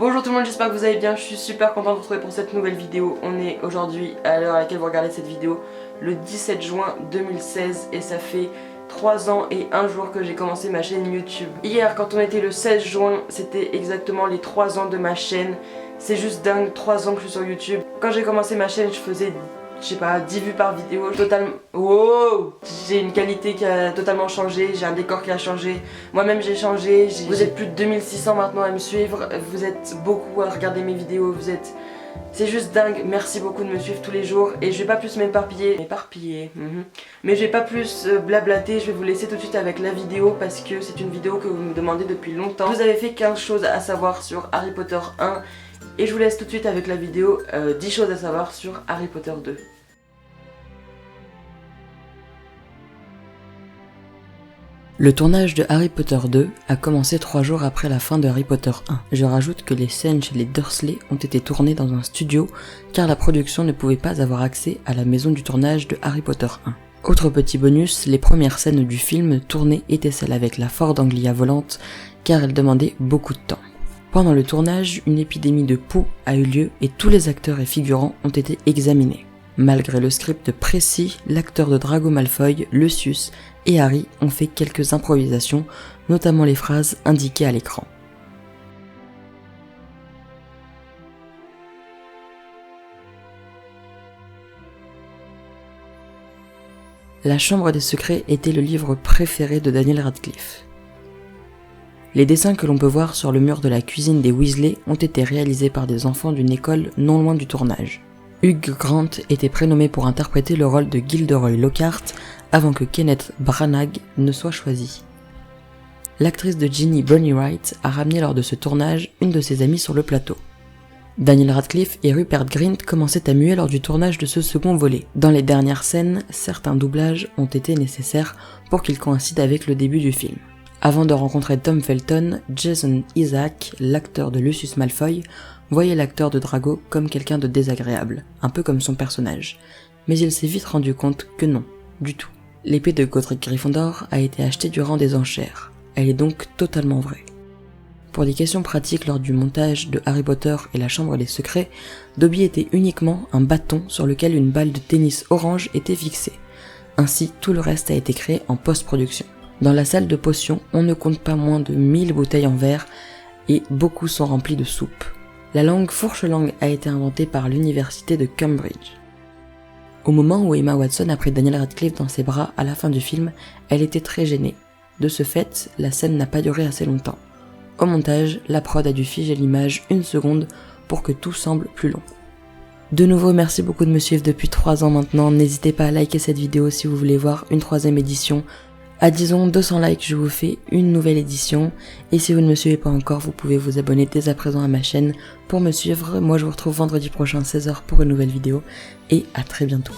Bonjour tout le monde, j'espère que vous allez bien, je suis super content de vous retrouver pour cette nouvelle vidéo. On est aujourd'hui, à l'heure à laquelle vous regardez cette vidéo, le 17 juin 2016 et ça fait 3 ans et 1 jour que j'ai commencé ma chaîne YouTube. Hier, quand on était le 16 juin, c'était exactement les 3 ans de ma chaîne. C'est juste dingue, 3 ans que je suis sur YouTube. Quand j'ai commencé ma chaîne, je faisais, je sais pas, 10 vues par vidéo, totalement... Wow, j'ai une qualité qui a totalement changé, j'ai un décor qui a changé, moi-même j'ai changé, vous êtes plus de 2600 maintenant à me suivre, vous êtes beaucoup à regarder mes vidéos, vous êtes... C'est juste dingue, merci beaucoup de me suivre tous les jours et je vais pas plus m'éparpiller, mais je vais pas plus blablater, je vais vous laisser tout de suite avec la vidéo parce que c'est une vidéo que vous me demandez depuis longtemps. Vous avez fait 15 choses à savoir sur Harry Potter 1 et je vous laisse tout de suite avec la vidéo 10 choses à savoir sur Harry Potter 2. Le tournage de Harry Potter 2 a commencé 3 jours après la fin de Harry Potter 1. Je rajoute que les scènes chez les Dursley ont été tournées dans un studio car la production ne pouvait pas avoir accès à la maison du tournage de Harry Potter 1. Autre petit bonus, les premières scènes du film tournées étaient celles avec la Ford Anglia volante car elle demandait beaucoup de temps. Pendant le tournage, une épidémie de poux a eu lieu et tous les acteurs et figurants ont été examinés. Malgré le script précis, l'acteur de Drago Malfoy, Lucius et Harry ont fait quelques improvisations, notamment les phrases indiquées à l'écran. La Chambre des Secrets était le livre préféré de Daniel Radcliffe. Les dessins que l'on peut voir sur le mur de la cuisine des Weasley ont été réalisés par des enfants d'une école non loin du tournage. Hugh Grant était prénommé pour interpréter le rôle de Gilderoy Lockhart avant que Kenneth Branagh ne soit choisi. L'actrice de Ginny, Bonnie Wright, a ramené lors de ce tournage une de ses amies sur le plateau. Daniel Radcliffe et Rupert Grint commençaient à muer lors du tournage de ce second volet. Dans les dernières scènes, certains doublages ont été nécessaires pour qu'ils coïncident avec le début du film. Avant de rencontrer Tom Felton, Jason Isaac, l'acteur de Lucius Malfoy, voyait l'acteur de Drago comme quelqu'un de désagréable, un peu comme son personnage. Mais il s'est vite rendu compte que non, du tout. L'épée de Godric Gryffondor a été achetée durant des enchères. Elle est donc totalement vraie. Pour des questions pratiques lors du montage de Harry Potter et la Chambre des Secrets, Dobby était uniquement un bâton sur lequel une balle de tennis orange était fixée. Ainsi, tout le reste a été créé en post-production. Dans la salle de potions, on ne compte pas moins de 1000 bouteilles en verre et beaucoup sont remplies de soupe. La langue fourche-langue a été inventée par l'université de Cambridge. Au moment où Emma Watson a pris Daniel Radcliffe dans ses bras à la fin du film, elle était très gênée. De ce fait, la scène n'a pas duré assez longtemps. Au montage, la prod a dû figer l'image 1 seconde pour que tout semble plus long. De nouveau, merci beaucoup de me suivre depuis 3 ans maintenant. N'hésitez pas à liker cette vidéo si vous voulez voir une 3e édition. À disons 200 likes, je vous fais une nouvelle édition. Et si vous ne me suivez pas encore, vous pouvez vous abonner dès à présent à ma chaîne pour me suivre. Moi, je vous retrouve vendredi prochain à 16h pour une nouvelle vidéo. Et à très bientôt.